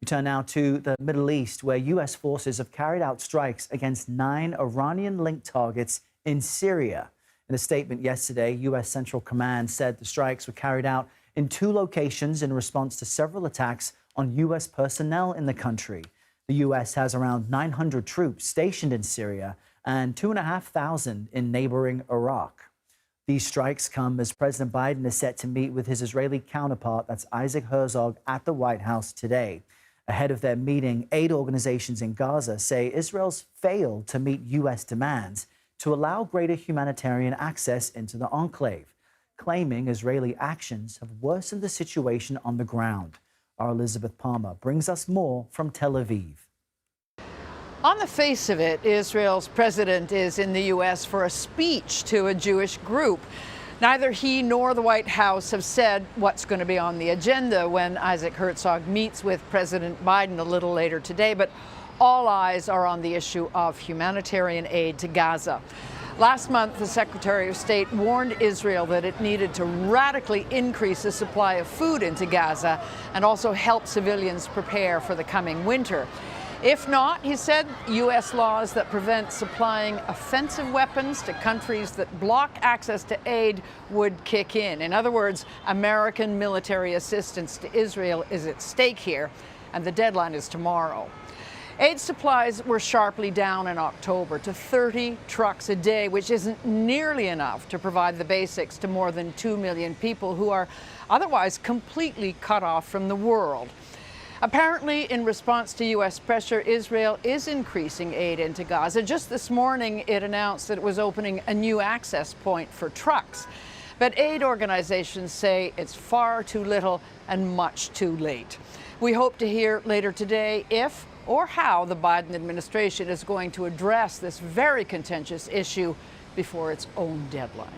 We turn now to the Middle East, where U.S. forces have carried out strikes against 9 Iranian-linked targets in Syria. In a statement yesterday, U.S. Central Command said the strikes were carried out in 2 locations in response to several attacks on U.S. personnel in the country. The U.S. has around 900 troops stationed in Syria and 2,500 in neighboring Iraq. These strikes come as President Biden is set to meet with his Israeli counterpart, that's Isaac Herzog, at the White House today. Ahead of their meeting, aid organizations in Gaza say Israel's failed to meet U.S. demands to allow greater humanitarian access into the enclave, claiming Israeli actions have worsened the situation on the ground. Our Elizabeth Palmer brings us more from Tel Aviv. On the face of it, Israel's president is in the U.S. for a speech to a Jewish group. Neither he nor the White House have said what's going to be on the agenda when Isaac Herzog meets with President Biden a little later today, but all eyes are on the issue of humanitarian aid to Gaza. Last month, the Secretary of State warned Israel that it needed to radically increase the supply of food into Gaza and also help civilians prepare for the coming winter. If not, he said, U.S. laws that prevent supplying offensive weapons to countries that block access to aid would kick in. In other words, American military assistance to Israel is at stake here, and the deadline is tomorrow. Aid supplies were sharply down in October to 30 trucks a day, which isn't nearly enough to provide the basics to more than 2 million people who are otherwise completely cut off from the world. Apparently, in response to U.S. pressure, Israel is increasing aid into Gaza. Just this morning, it announced that it was opening a new access point for trucks. But aid organizations say it's far too little and much too late. We hope to hear later today if or how the Biden administration is going to address this very contentious issue before its own deadline.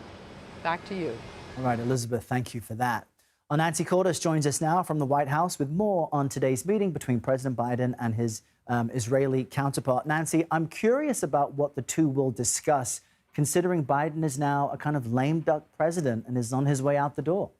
Back to you. All right, Elizabeth, thank you for that. Nancy Cordes joins us now from the White House with more on today's meeting between President Biden and his Israeli counterpart. Nancy, I'm curious about what the two will discuss, considering Biden is now a kind of lame duck president and is on his way out the door.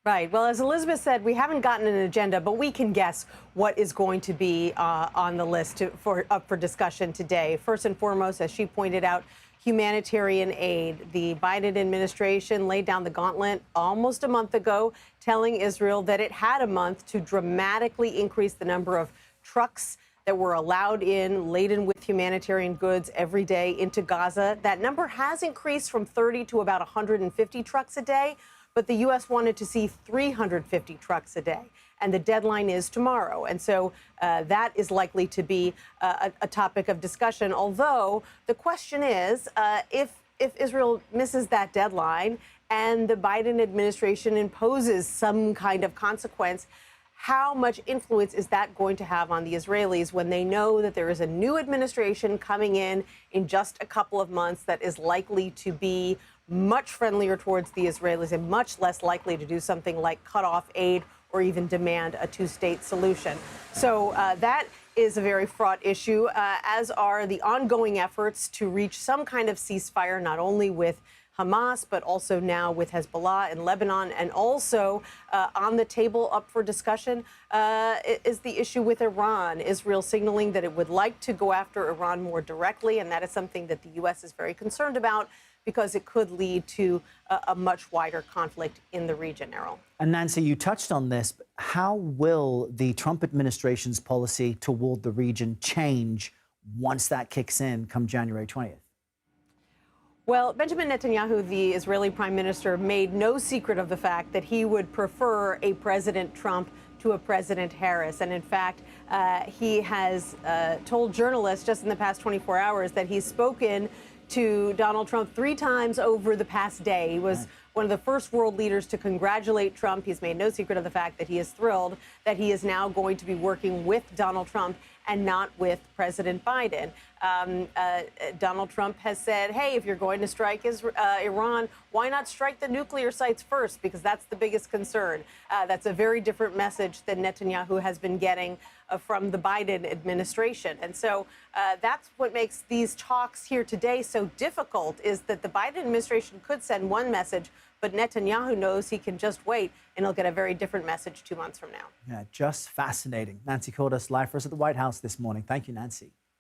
Right. Well, as Elizabeth said, we haven't gotten an agenda, but we can guess what is going to be on the list up for discussion today. First and foremost, as she pointed out, humanitarian aid. The Biden administration laid down the gauntlet almost a month ago, telling Israel that it had a month to dramatically increase the number of trucks that were allowed in, laden with humanitarian goods every day into Gaza. That number has increased from 30 to about 150 trucks a day, but the U.S. wanted to see 350 trucks a day. And the deadline is tomorrow. And so that is likely to be a topic of discussion. Although the question is, if Israel misses that deadline and the Biden administration imposes some kind of consequence, how much influence is that going to have on the Israelis when they know that there is a new administration coming in just a couple of months that is likely to be much friendlier towards the Israelis and much less likely to do something like cut off aid or even demand a two-state solution. So that is a very fraught issue, as are the ongoing efforts to reach some kind of ceasefire, not only with Hamas, but also now with Hezbollah in Lebanon. And also on the table up for discussion is the issue with Iran. Israel signaling that it would like to go after Iran more directly, and that is something that the U.S. is very concerned about, because it could lead to a much wider conflict in the region, Errol. And Nancy, you touched on this, but how will the Trump administration's policy toward the region change once that kicks in come January 20th? Well, Benjamin Netanyahu, the Israeli prime minister, made no secret of the fact that he would prefer a President Trump to a President Harris. And in fact, he has told journalists just in the past 24 hours that he's spoken to Donald Trump 3 times over the past day. He was one of the first world leaders to congratulate Trump. He's made no secret of the fact that he is thrilled that he is now going to be working with Donald Trump and not with President Biden. Donald Trump has said, hey, if you're going to strike Iran, why not strike the nuclear sites first? Because that's the biggest concern. That's a very different message than Netanyahu has been getting from the Biden administration. And so that's what makes these talks here today so difficult, is that the Biden administration could send one message, But Netanyahu knows he can just wait, and he'll get a very different message 2 months from now. Yeah, just fascinating. Nancy called us live for us at the White House this morning. Thank you, Nancy.